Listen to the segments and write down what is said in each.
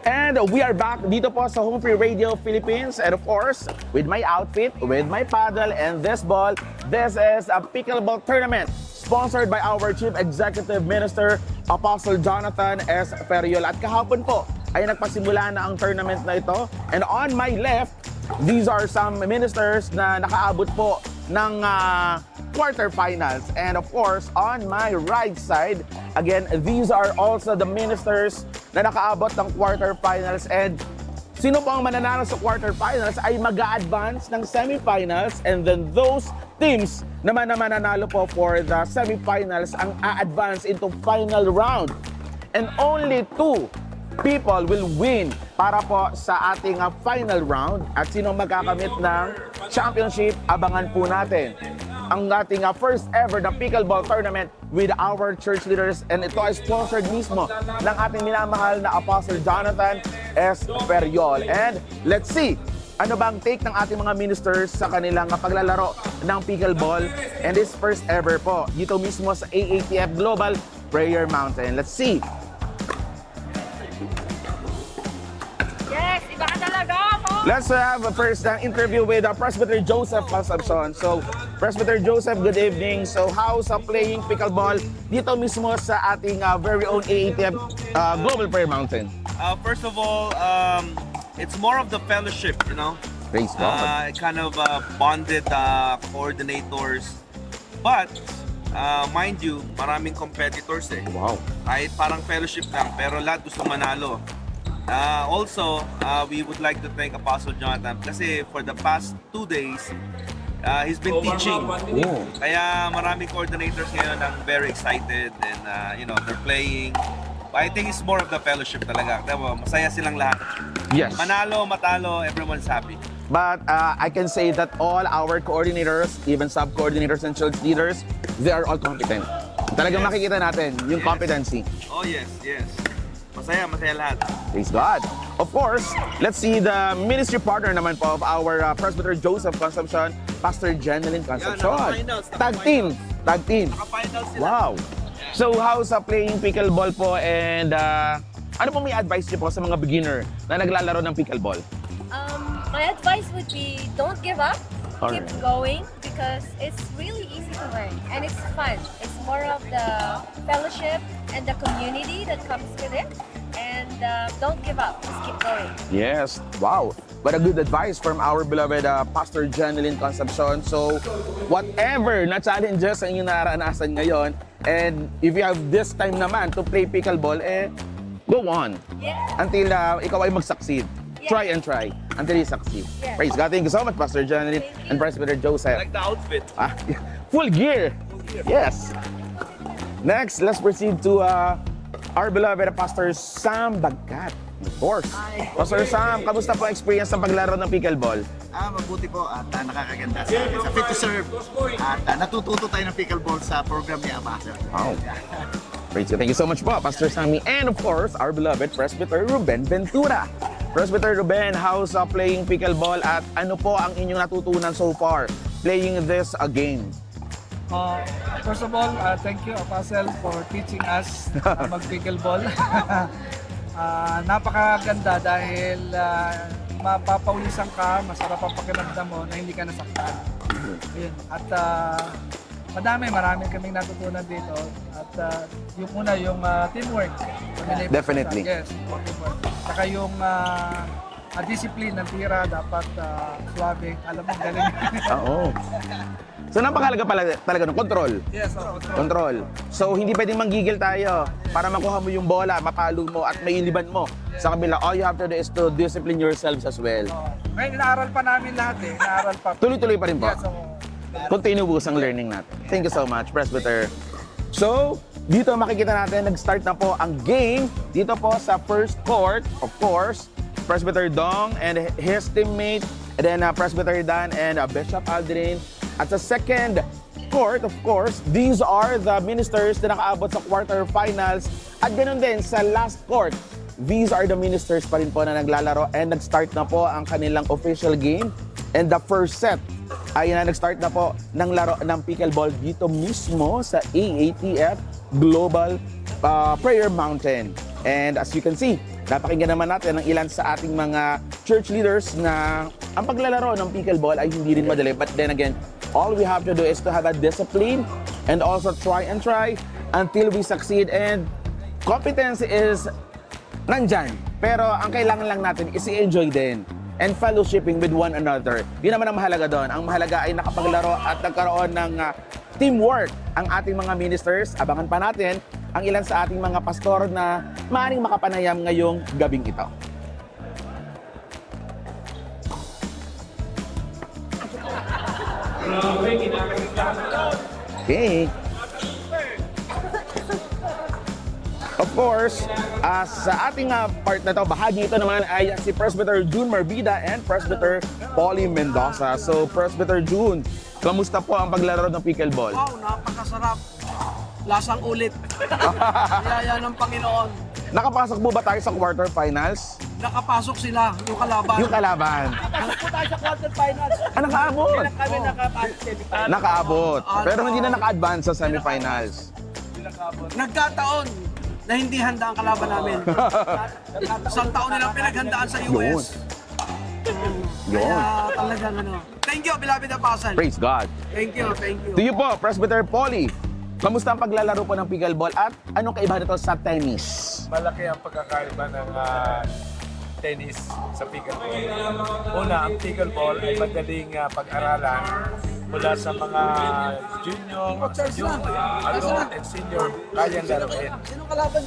And we are back dito po sa Home Free Radio Philippines, and of course, with my outfit, with my paddle, and this ball. This is a pickleball tournament sponsored by our Chief Executive Minister, Apostle Jonathan S. Ferriol. At kahapon po ay nagpasimula na ang tournament na ito. And on my left, these are some ministers na nakaabot po ng quarterfinals. And of course, on my right side, again, these are also the ministers na nakaabot ng quarterfinals. And sino po ang mananalo sa quarterfinals ay mag-a-advance ng semifinals, and then those teams naman na mananalo po for the semifinals ang a-advance into final round. And only 2 people will win para po sa ating final round. At sino magkakamit ng championship, abangan po natin ang ating first ever na pickleball tournament with our church leaders, and ito ay sponsored mismo ng ating minamahal na Apostle Jonathan S. Ferriol. And let's see, ano bang take ng ating mga ministers sa kanilang paglalaro ng pickleball, and this first ever po dito mismo sa AATF Global Prayer Mountain. Let's see. Yes, iba ka talaga ako. Let's have a first interview with Presbyter Joseph Concepcion. So, Presbyter Joseph, good evening. So, how's playing pickleball dito mismo sa ating very own AATF Global Prayer Mountain? First of all, it's more of the fellowship, you know. Praise God. Kind of bonded coordinators. But, mind you, maraming competitors eh. Wow. Kahit parang fellowship lang, pero lahat gusto manalo. Also, we would like to thank Apostle Jonathan kasi for the past 2 days, he's been teaching. Oh. Kaya maraming coordinators ngayon ang very excited, and you know, they're playing. I think it's more of the fellowship talaga. Diba? Masaya silang lahat. Yes. Manalo, matalo, everyone's happy. But I can say that all our coordinators, even sub-coordinators and church leaders, they are all competent. Talagang makikita natin yung competency. Oh yes, yes. Masaya, masaya lahat. Praise God. Of course, let's see the ministry partner naman po of our Presbyter Joseph Concepcion, Pastor Jeneline Concepcion. naka-finals, Tag team. Tag team. Naka-finals sila. Wow. So how's playing pickleball po, and ano po may advice niyo po sa mga beginner na naglalaro ng pickleball? My advice would be don't give up. Alright. Keep going because it's really easy to learn and it's fun. It's more of the fellowship and the community that comes with it. And don't give up. Just keep going. Yes. Wow. What a good advice from our beloved Pastor Jeneline Concepcion. So, whatever na challenges ang inyong naranasan ngayon, and if you have this time naman to play pickleball, go on. Yeah. Until ikaw ay mag-succeed. Yeah. Try and try until you succeed. Yeah. Praise God. Thank you so much, Pastor Jeneline and Presbyter Joseph. Like the outfit. Full gear. Yes. Next, let's proceed to our beloved Pastor Sam Bagkat. Of course. Hi. Pastor Sam, kamusta po ang experience ng paglaro ng pickleball? Mabuti po at nakakaganda sa akin. Sa Fit to Serve at natututo tayo ng pickleball sa program ni Abasa. Wow. Praise God. Thank you so much po, Pastor Sammy. And of course, our beloved Presbyter Ruben Ventura. Presbyter Ruben, how's playing pickleball, at ano po ang inyong natutunan so far playing this game? First of all, thank you, Apostle, for teaching us mag-pickleball. Napakaganda dahil mapapawisan ka, masarap ang pakiramdam mo na hindi ka nasaktan. Ayun. At marami kaming natutunan dito. At yung una, yung teamwork. Definitely. Yes, teamwork. Saka yung discipline ng tira, dapat suabe. Alam mo, galing. Oo. So napakahalaga pala talaga ng control. Yes, Control. So hindi pwedeng manggigil tayo para makuha mo yung bola, mapalo mo at mailiban mo sa kabila. All you have to do is to discipline yourselves as well. Ngayon, inaaral pa namin lahat eh. Inaaral pa. Tuloy-tuloy pa rin po. Yes, Continuous ang learning natin. Thank you so much, Presbyter. So, dito makikita natin, nag-start na po ang game dito po sa first court. Of course, Presbyter Dong and his teammate, and then Presbyter Dan and Bishop Aldrin. At sa second court, of course, these are the ministers na nakaabot sa quarterfinals. At ganoon din sa last court, these are the ministers pa rin po na naglalaro, and nag-start na po ang kanilang official game. And the first set ay nag-start na po ng laro ng pickleball dito mismo sa AATF Global prayer mountain. And as you can see, napakinggan naman natin ang ilan sa ating mga church leaders na ang paglalaro ng pickleball ay hindi rin madali. But then again, all we have to do is to have a discipline and also try until we succeed. And competence is nandyan. Pero ang kailangan lang natin is i-enjoy din and fellowshipping with one another. Di naman ang mahalaga doon. Ang mahalaga ay nakapaglaro at nagkaroon ng teamwork ang ating mga ministers. Abangan pa natin ang ilan sa ating mga pastor na maaaring makapanayam ngayong gabing ito. Okay. Of course, sa ating part na to, bahagi ito naman ay si Presbyter June Marbida and Presbyter Polly Mendoza. So, Presbyter June, kamusta po ang paglalaro ng pickleball? Wow, napakasarap. Lasang ulit. Yaya ng Panginoon. Nakapasok po ba tayo sa quarterfinals? Nakapasok sila, yung kalaban. Yung kalaban. Nakapasok po tayo sa quarterfinals. Nakaabot. Kami nakapasok semifinals. Nakaabot. Pero hindi na naka-advance sa semifinals. Nagkataon na hindi handa ang kalaban namin. Isang taon nilang pinaghandaan sa US. Kaya talagang ano. Thank you, beloved Apostle. Praise God. Thank you, thank you. To you po, Presbyter Polly. Kamusta ang paglalaro po ng pickleball at anong kaibahan nito sa tennis? Malaki ang pagkakaiba ng tennis sa pickleball. Una, ang pickleball ay madaling pag-aralan mula sa mga junior, adult, and senior, kayang laruin.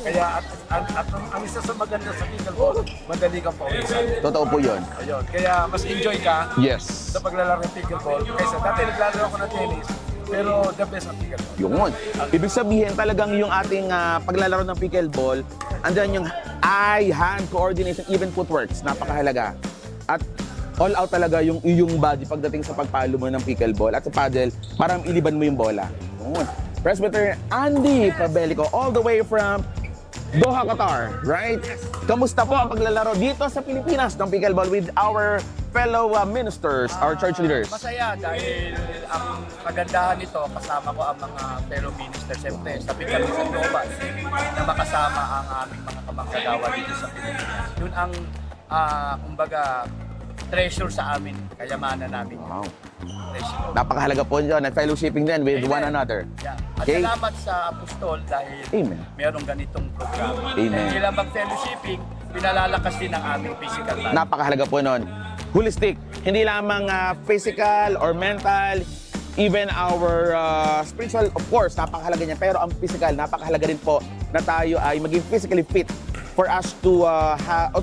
Kaya at ang isa sa maganda sa pickleball, madali kang pawisan. Totoo po yun. Ayun, kaya mas enjoy ka Yes. sa paglalaro ng pickleball. Kaysa dati naglalaro ako ng tennis, pero the best ang pickleball. Yun. Ibig sabihin talagang yung ating paglalaro ng pickleball, andyan yung eye-hand coordination, even footworks, napakahalaga. At all out talaga yung iyong body pagdating sa pagpalo mo ng pickleball. At sa paddle, parang iliban mo yung bola. Yun. Presbyter Andy Pabelico, all the way from Doha, Qatar, right? Kamusta po ang paglalaro dito sa Pilipinas ng pickleball with our fellow ministers, our church leaders? Masaya dahil ang kagandahan nito, kasama ko ang mga fellow ministers, siyempre sa pickleball global, na makasama ang aming mga kamanggagawa dito sa Pilipinas. Yun ang, kumbaga, treasure sa amin, kayamanan namin. Wow. Treasure. Napakahalaga po dyan at fellowshipping din with one another. Yeah. At Okay? salamat sa apostol dahil Amen. mayroong ganitong programa. Amen. Hindi lang mag-fellowshipping, pinalalakas din ang aming physical life. Napakahalaga po nun. Holistic. Hindi lamang physical or mental, even our spiritual, of course, napakahalaga niya. Pero ang physical, napakahalaga rin po na tayo ay maging physically fit for us to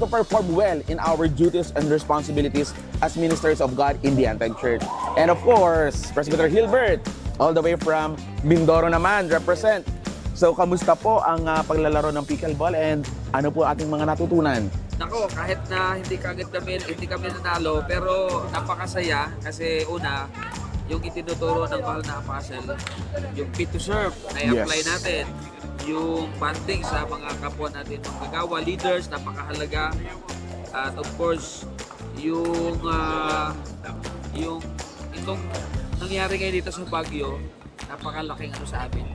perform well in our duties and responsibilities as ministers of God in the Antioch Church. And of course, Presbyter Hilbert, all the way from Mindoro naman, represent. So, kamusta po ang paglalaro ng pickleball and ano po ating mga natutunan? Nako, kahit na hindi kami nanalo, pero napakasaya kasi una, yung itinuturo ng mahal na apostle, yung fit to serve, na-apply Yes. natin. Yung banding sa mga kapwa natin, mga kagawa, leaders, napakahalaga. At of course, yung itong nangyari ngayon dito sa Baguio, napakalaking ano sa amin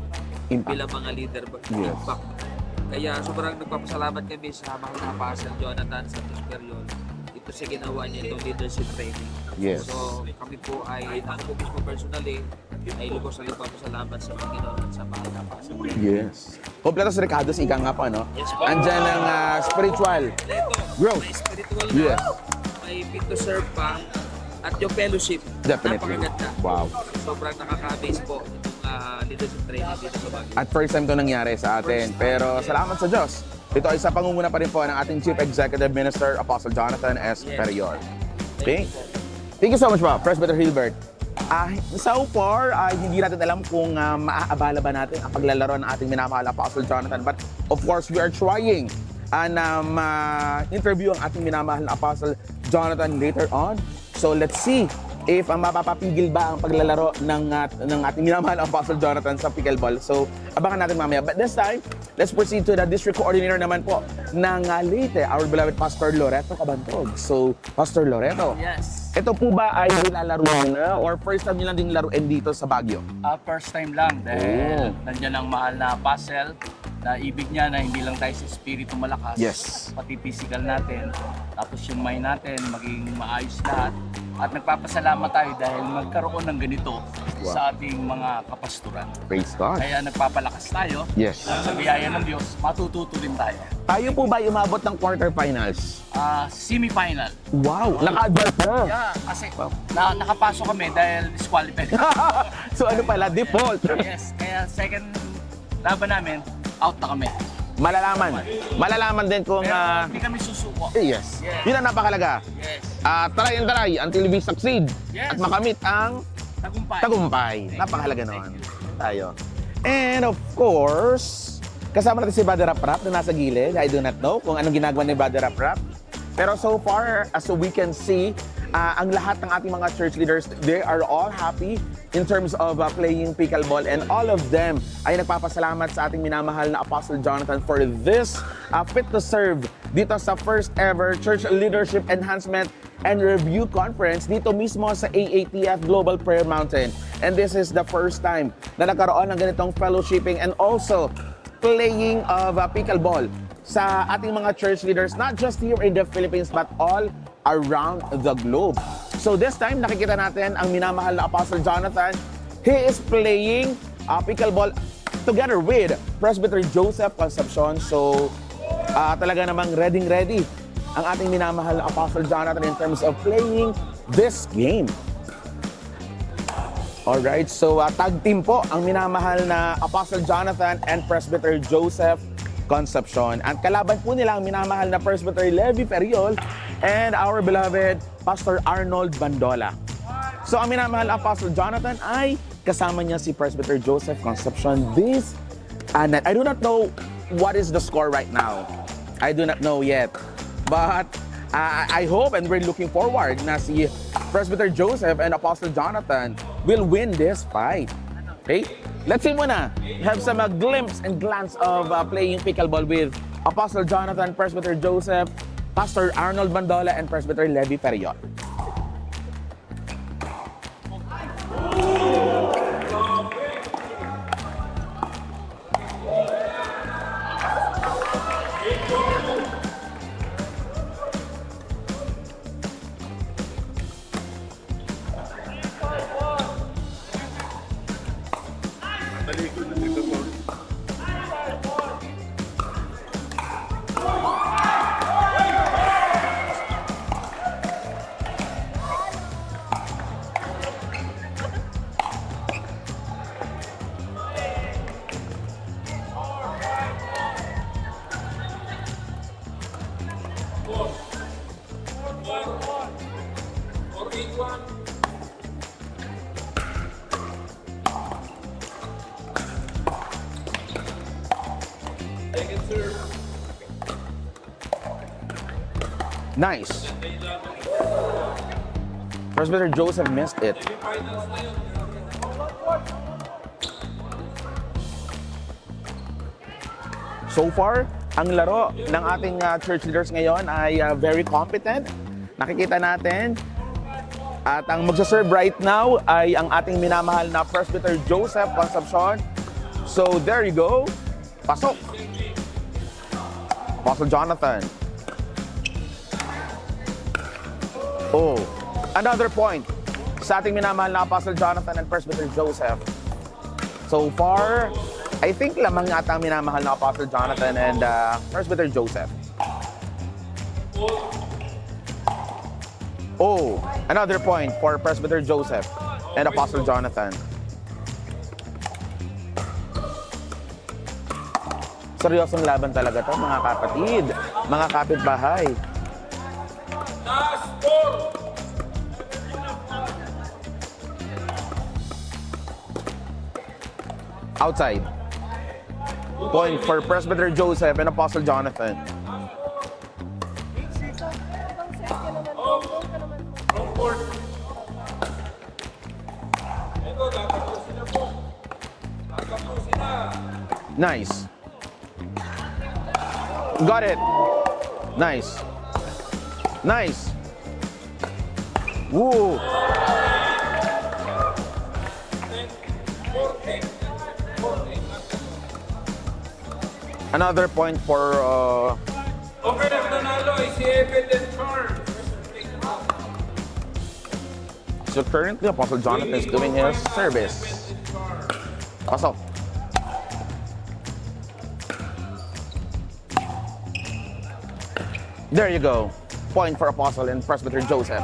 Impact. bilang mga leader. Yes. Impact. Kaya sobrang nagpapasalamat kami sa mahal na apostle Jonathan sa Ferriol. Ito sa ginawa niya itong leadership training. Yes. So kami po ay ako mismo personally ay lubos na nagpapasalamat sa Panginoon at sa mahal na apostle. Yes. Kompleto si Ricardo, ika nga po, no? Yes, po. Andyan ang spiritual Ito, growth. may spiritual Yes. na, may fit to serve pa, at yung fellowship, Definitely. napakaganda. Wow. Sobrang nakaka-amaze po itong leadership training dito sa Baguio. At first time to nangyari sa atin. Pero salamat sa Diyos. Ito ay sa pangunguna pa rin po ng ating Chief Executive Minister, Apostle Jonathan S. Ferriol. Okay? Thank you so much po, Presbyter Hilbert. So far, hindi natin alam kung maaabala ba natin ang paglalaro ng ating minamahal Apostle Jonathan. But of course, we are trying na ma-interview ang ating minamahal na Apostle Jonathan later on. So let's see if mapapapigil ba ang paglalaro ng ating minamahal na Apostle Jonathan sa pickleball. So abangan natin mamaya. But this time, let's proceed to the District Coordinator naman po ng Leyte, our beloved Pastor Loreto Cabantog. So, Pastor Loreto, Yes. ito po ba ay nilalaro nyo na or first time nyo lang din laruin dito sa Baguio? First time lang dahil nandiyan ang mahal na puzzle na ibig niya na hindi lang tayo sa espiritu malakas, Yes. pati physical natin, tapos yung mind natin maging maayos lahat. At nagpapasalamat tayo dahil magkaroon ng ganito sa ating mga kapasturan. Praise God. Kaya nagpapalakas tayo. Yes. Sa biyaya ng Diyos, matututo rin tayo. Tayo po ba umabot ng quarterfinals? Semi-final. Wow! Naka-advance na! Yeah, kasi nakapasok kami dahil disqualified. So ano pala, default. Yes, kaya second laban namin, out na kami. Malalaman din kung... Pero hindi kami susuko. Yes. Yun ang napakalaga. Yes. Try and try until we succeed. Yes. At makamit ang tagumpay. Napakalaga naman. Tayo. And of course, kasama natin si Brother Rap na nasa gilid. I do not know kung anong ginagawa ni Brother Rap. Pero so far, as we can see, ang lahat ng ating mga church leaders, they are all happy in terms of playing pickleball, and all of them ay nagpapasalamat sa ating minamahal na Apostle Jonathan for this Fit to Serve dito sa first ever Church Leadership Enhancement and Review Conference dito mismo sa AATF Global Prayer Mountain. And this is the first time na nagkaroon ng ganitong fellowshipping and also playing of pickleball sa ating mga church leaders, not just here in the Philippines but all around the globe. So this time, nakikita natin ang minamahal na Apostle Jonathan. He is playing pickleball together with Presbyter Joseph Concepcion. So talaga namang ready ang ating minamahal na Apostle Jonathan in terms of playing this game. Alright, so tag team po ang minamahal na Apostle Jonathan and Presbyter Joseph Concepcion. At kalaban po nila ang minamahal na Presbyter Levi Ferriol and our beloved Pastor Arnold Bandola. So ang minamahal na Apostle Jonathan ay kasama niya si Presbyter Joseph Concepcion this night. I do not know what is the score right now. I do not know yet. But I hope and we're looking forward na si Presbyter Joseph and Apostle Jonathan will win this fight. Okay? Let's see muna. Have some glimpse and glance of playing pickleball with Apostle Jonathan, Presbyter Joseph, Pastor Arnold Bandola, and Presbyter Levi Ferriol. Nice. Presbyter Joseph missed it. So far, ang laro ng ating church leaders ngayon ay very competent. Nakikita natin. At ang magsaserve right now ay ang ating minamahal na Presbyter Joseph Concepcion. So there you go. Pasok. Apostle Jonathan. Oh, another point sa ating minamahal na Apostle Jonathan and Presbyter Joseph. So far, I think lamang ata ang minamahal na Apostle Jonathan and Presbyter Joseph. Oh, another point for Presbyter Joseph and Apostle Jonathan. Seryosong laban talaga to, mga kapatid, mga kapitbahay. Outside. Point for Presbyter Joseph and Apostle Jonathan. Nice. Got it. Nice. Nice. Woo. Another point for Okay, nanalo is si Evan and Charles. so currently Apostle Jonathan is doing his service. Pasok. There you go. Point for Apostle and Presbyter Joseph.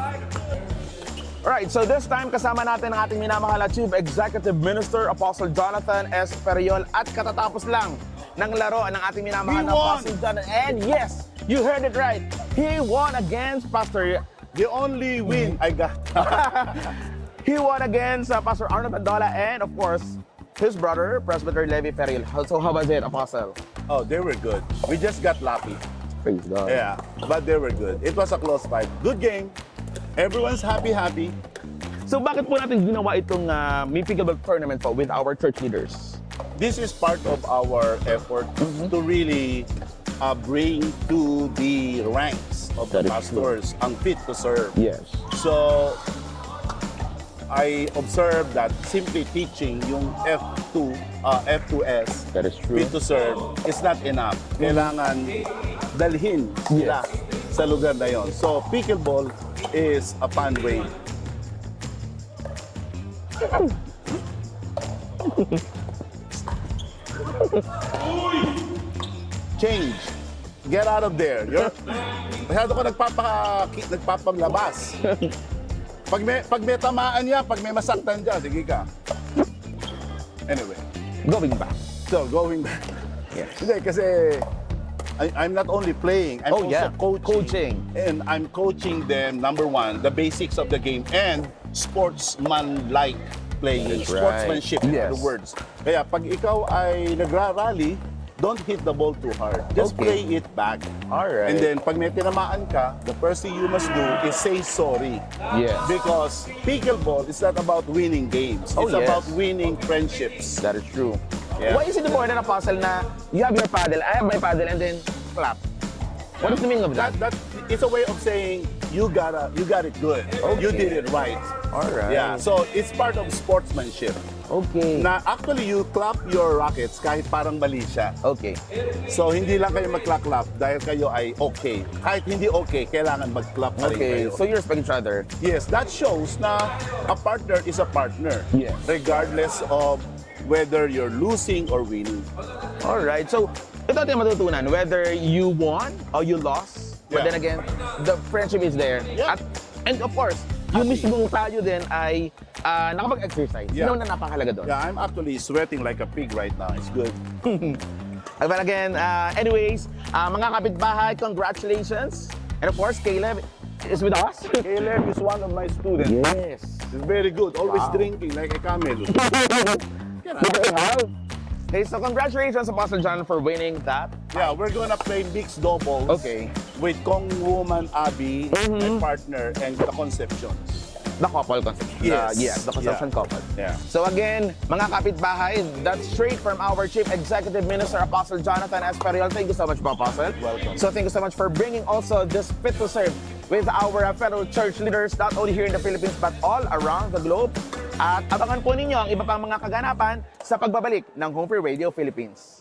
Alright, so this time kasama natin ang ating minamahal na Chief Executive Minister Apostle Jonathan S. Ferriol at katatapos lang ng laro ng ating minamahal na Apostle Jonathan. And yes, you heard it right. He won against Pastor... The only win I got. He won against Pastor Arnold Bandola and of course, his brother, Presbyter Levi Ferriol. So how was it, Apostle? Oh, they were good. We just got lucky. Praise God. Yeah, but they were good. It was a close fight. Good game. Everyone's happy. So bakit po natin ginawa itong may pickleball tournament po with our church leaders? This is part of our effort to really bring to the ranks of the That is pastors ang fit to serve. Yes. So, I observed that simply teaching yung F2S, That is true. fit to serve, is not enough. Kailangan dalhin sila sa lugar na yon. So, pickleball is a fun way. Change. Get out of there. Masyado ko nagpapaglabas. Pag may tamaan niya, pag may masaktan dyan, sige ka. Anyway. Going back. So, going back. Yes. Hindi, kasi I'm not only playing, I'm also coaching. And I'm coaching them, number one, the basics of the game and sportsman-like playing. That's right. Sportsmanship, in Yes. other words. Kaya pag ikaw ay nagra-rally, don't hit the ball too hard. Just play it back. Alright. And then, pag may tinamaan ka, the first thing you must do is say sorry. Yes. Because pickleball is not about winning games. Oh, It's yes. about winning friendships. That is true. Yeah. Why is it important, Apostle, na you have your paddle, I have my paddle, and then clap? What is the meaning of that? That it's a way of saying you got it good. You did it right. Alright. Yeah. So it's part of sportsmanship. Okay. Na actually you clap your rackets kahit parang mali siya. Okay. So hindi lang kayo mag-clap dahil kayo ay okay. Kahit hindi okay, kailangan mag-clap pa rin Okay. kayo. So you respect each other. Yes, that shows na a partner is a partner. Yes. Regardless of whether you're losing or winning. Alright. So ito ating matutunan, whether you won or you lost, but Yeah. then again, the friendship is there. Yeah. And of course, yung mismong tayo din ay nakapag-exercise. Yeah. Yun ang napakahalaga doon. Yeah, I'm actually sweating like a pig right now. It's good. But again, anyways, mga kapitbahay, congratulations. And of course, Caleb is with us. Caleb is one of my students. Yes. He's very good. Always Wow. drinking like a camel. Okay, so congratulations, Apostle John, for winning that. Yeah, we're gonna play mixed doubles. Okay. With Kong Woman Abby, my partner, and the Conceptions. The couple conception. Yes. The conception Yeah. couple. Yeah. So again, mga kapitbahay, that's straight from our Chief Executive Minister, Apostle Jonathan S. Ferriol. Thank you so much, Apostle. Welcome. So thank you so much for bringing also this fit to serve with our fellow church leaders, not only here in the Philippines, but all around the globe. At abangan po ninyo ang iba pang mga kaganapan sa pagbabalik ng Home Free Radio Philippines.